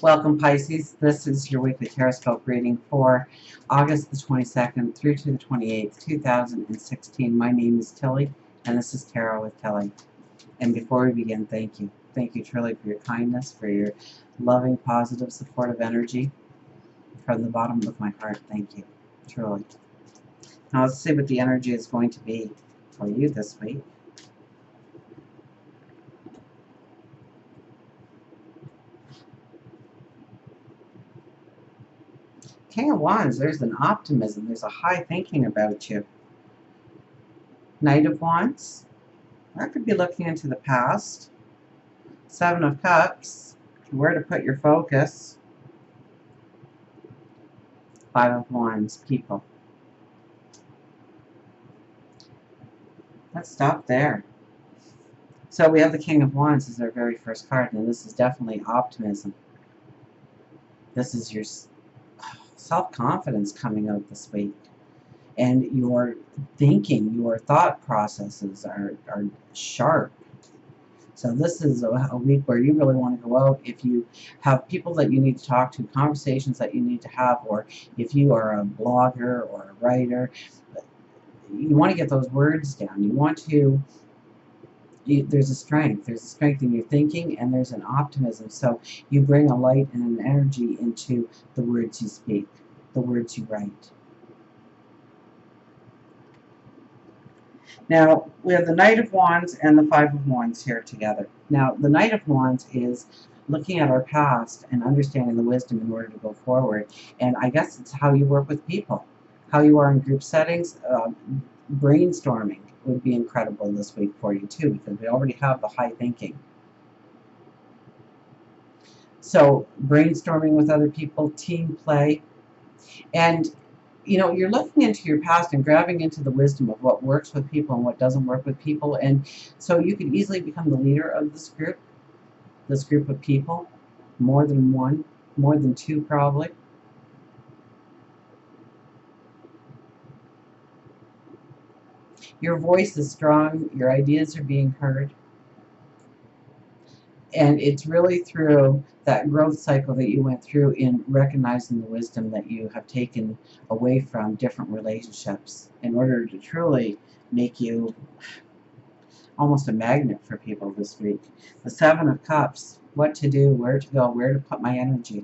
Welcome, Pisces. This is your weekly horoscope reading for August the 22nd through to the 28th, 2016. My name is Tilly, and this is Tarot with Tilly. And before we begin, thank you. Thank you truly for your kindness, for your loving, positive, supportive energy. From the bottom of my heart, thank you. Truly. Now let's see what the energy is going to be for you this week. King of Wands, there's an optimism. There's a high thinking about you. Knight of Wands, that could be looking into the past. Seven of Cups, where to put your focus. Five of Wands, people. Let's stop there. So we have the King of Wands as our very first card, and this is definitely optimism. This is your self-confidence coming out this week. And your thinking, your thought processes are sharp. So this is a week where you really want to go out. If you have people that you need to talk to, conversations that you need to have, or if you are a blogger or a writer, you want to get those words down. You want to, there's a strength. There's a strength in your thinking, and there's an optimism. So you bring a light and an energy into the words you speak, the words you write. Now, we have the Knight of Wands and the Five of Wands here together. Now, the Knight of Wands is looking at our past and understanding the wisdom in order to go forward. And I guess it's how you work with people, how you are in group settings. Brainstorming would be incredible this week for you, too, because we already have the high thinking. So, brainstorming with other people, team play, and you know, you're looking into your past and grabbing into the wisdom of what works with people and what doesn't work with people. And so you could easily become the leader of this group of people, more than one, more than two probably. Your voice is strong, your ideas are being heard. And it's really through that growth cycle that you went through in recognizing the wisdom that you have taken away from different relationships in order to truly make you almost a magnet for people this week. The Seven of Cups, what to do, where to go, where to put my energy.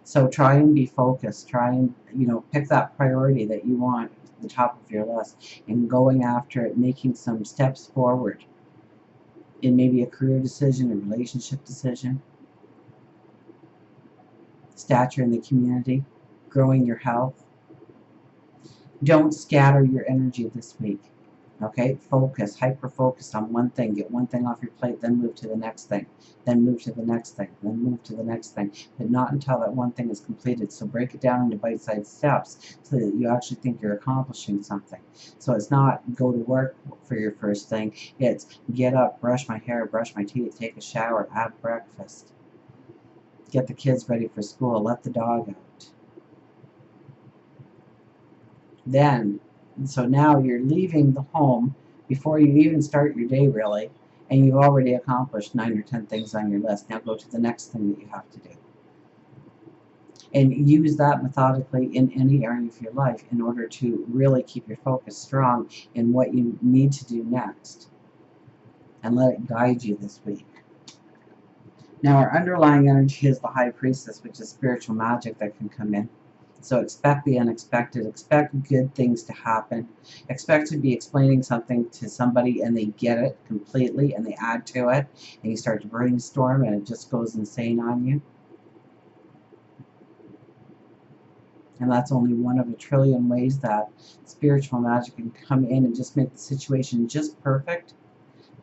So try and be focused. Try and, pick that priority that you want at the top of your list and going after it, making some steps forward in maybe a career decision, a relationship decision, stature in the community, growing your health. Don't scatter your energy this week. Okay, focus, hyper-focus on one thing. Get one thing off your plate, then move to the next thing. Then move to the next thing. Then move to the next thing. But not until that one thing is completed. So break it down into bite-sized steps so that you actually think you're accomplishing something. So it's not go to work for your first thing. It's get up, brush my hair, brush my teeth, take a shower, have breakfast. Get the kids ready for school. Let the dog out. Then, so now you're leaving the home before you even start your day, really, and you've already accomplished 9 or 10 things on your list. Now go to the next thing that you have to do. And use that methodically in any area of your life in order to really keep your focus strong in what you need to do next. And let it guide you this week. Now, our underlying energy is the High Priestess, which is spiritual magic that can come in. So expect the unexpected. Expect good things to happen. Expect to be explaining something to somebody and they get it completely and they add to it. And you start to brainstorm and it just goes insane on you. And that's only one of a trillion ways that spiritual magic can come in and just make the situation just perfect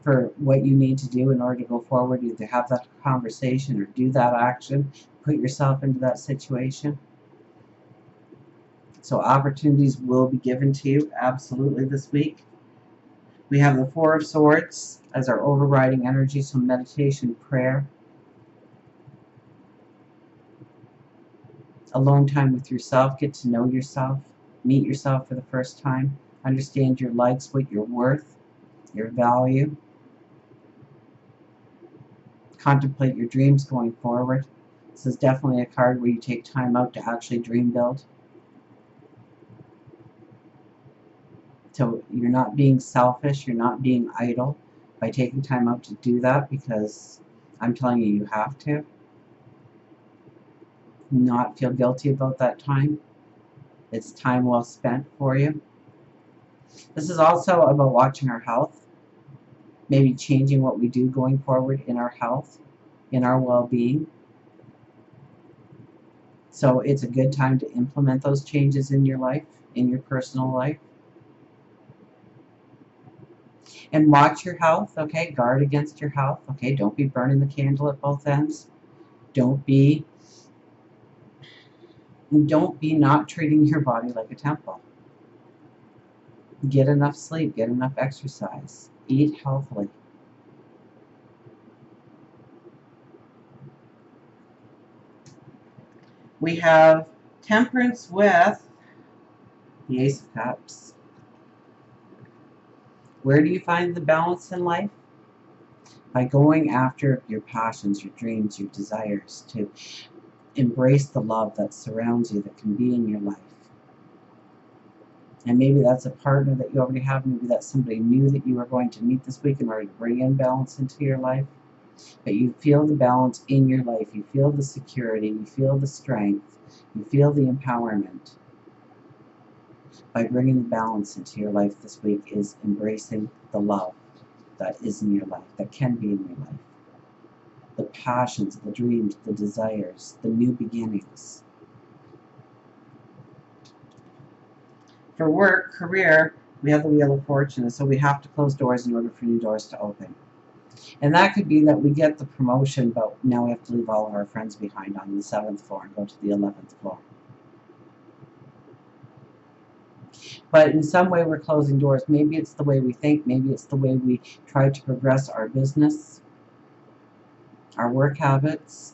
for what you need to do in order to go forward. Either have that conversation or do that action. Put yourself into that situation. So opportunities will be given to you, absolutely, this week. We have the Four of Swords as our overriding energy, so meditation, prayer. Alone time with yourself, get to know yourself, meet yourself for the first time, understand your likes, what you're worth, your value. contemplate your dreams going forward. This is definitely a card where you take time out to actually dream build. So you're not being selfish, you're not being idle by taking time out to do that, because I'm telling you, you have to. Not feel guilty about that time. It's time well spent for you. This is also about watching our health, maybe changing what we do going forward in our health, in our well-being. So it's a good time to implement those changes in your life, in your personal life. And watch your health, okay? Guard against your health, okay? Don't be burning the candle at both ends. Don't be not treating your body like a temple. Get enough sleep, get enough exercise, eat healthily. We have Temperance with the Ace of Cups. Where do you find the balance in life? By going after your passions, your dreams, your desires, to embrace the love that surrounds you, that can be in your life. And maybe that's a partner that you already have. Maybe that's somebody new that you are going to meet this week in order to bring in balance into your life. But you feel the balance in your life. You feel the security. You feel the strength. You feel the empowerment. By bringing the balance into your life this week is embracing the love that is in your life, that can be in your life. The passions, the dreams, the desires, the new beginnings. For work, career, we have the Wheel of Fortune, so we have to close doors in order for new doors to open. And that could be that we get the promotion, but now we have to leave all of our friends behind on the 7th floor and go to the 11th floor. But in some way we're closing doors. Maybe it's the way we think, maybe it's the way we try to progress our business, our work habits,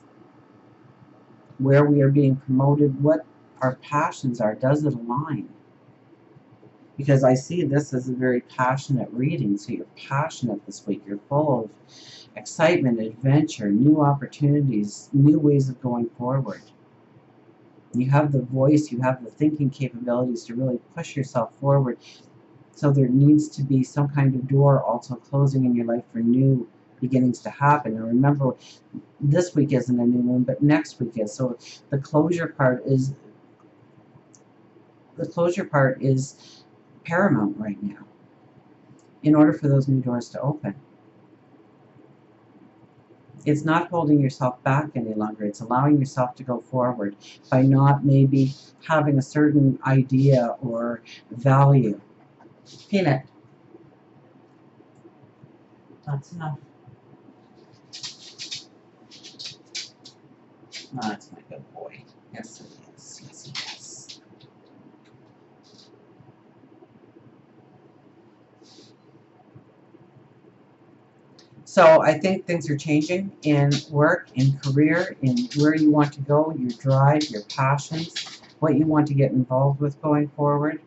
where we are being promoted, what our passions are. Does it align? Because I see this as a very passionate reading. So you're passionate this week. You're full of excitement, adventure, new opportunities, new ways of going forward. You have the voice, you have the thinking capabilities to really push yourself forward. So there needs to be some kind of door also closing in your life for new beginnings to happen. And remember, this week isn't a new moon, but next week is. So the closure part is paramount right now in order for those new doors to open. It's not holding yourself back any longer. It's allowing yourself to go forward by not maybe having a certain idea or value. Peanut. That's enough. Oh, that's my good boy. Yes, it is. Yes, it is. So I think things are changing in work, in career, in where you want to go, your drive, your passions, what you want to get involved with going forward,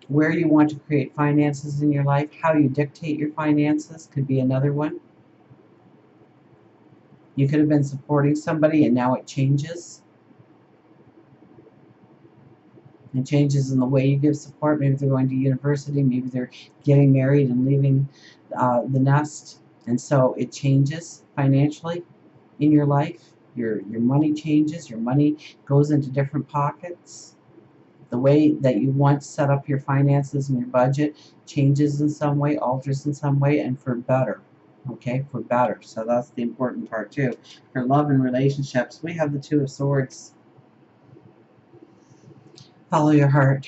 where you want to create finances in your life, how you dictate your finances could be another one. You could have been supporting somebody and now it changes. It changes in the way you give support. Maybe they're going to university, maybe they're getting married and leaving the nest. And so it changes financially in your life. Your money changes, your money goes into different pockets. The way that you once set up your finances and your budget changes in some way, alters in some way, and for better. Okay, for better. So that's the important part too. For love and relationships, we have the Two of Swords. Follow your heart.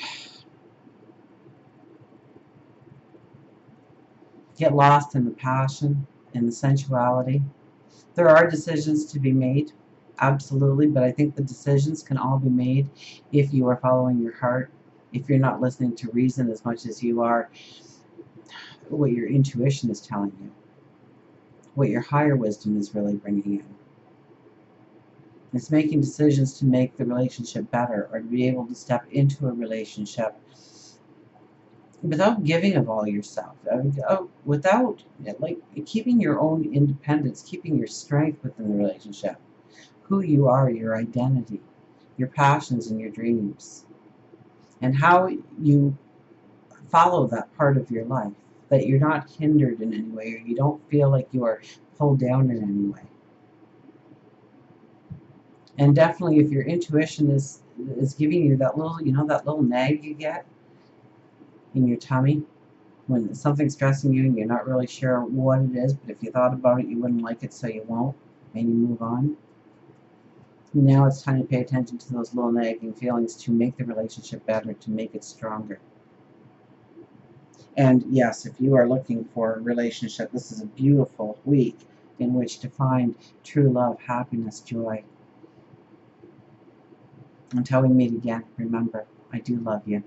Get lost in the passion, in the sensuality. There are decisions to be made, absolutely, but I think the decisions can all be made if you are following your heart, if you're not listening to reason as much as you are what your intuition is telling you, what your higher wisdom is really bringing in. It's making decisions to make the relationship better, or to be able to step into a relationship without giving of all yourself, without like keeping your own independence, keeping your strength within the relationship, who you are, your identity, your passions and your dreams, and how you follow that part of your life, that you're not hindered in any way, or you don't feel like you are pulled down in any way. And definitely, if your intuition is giving you that little, that little nag you get in your tummy when something's stressing you and you're not really sure what it is, but if you thought about it, you wouldn't like it, so you won't, and you move on. Now it's time to pay attention to those little nagging feelings to make the relationship better, to make it stronger. And yes, if you are looking for a relationship, this is a beautiful week in which to find true love, happiness, joy. Until we meet again, remember, I do love you.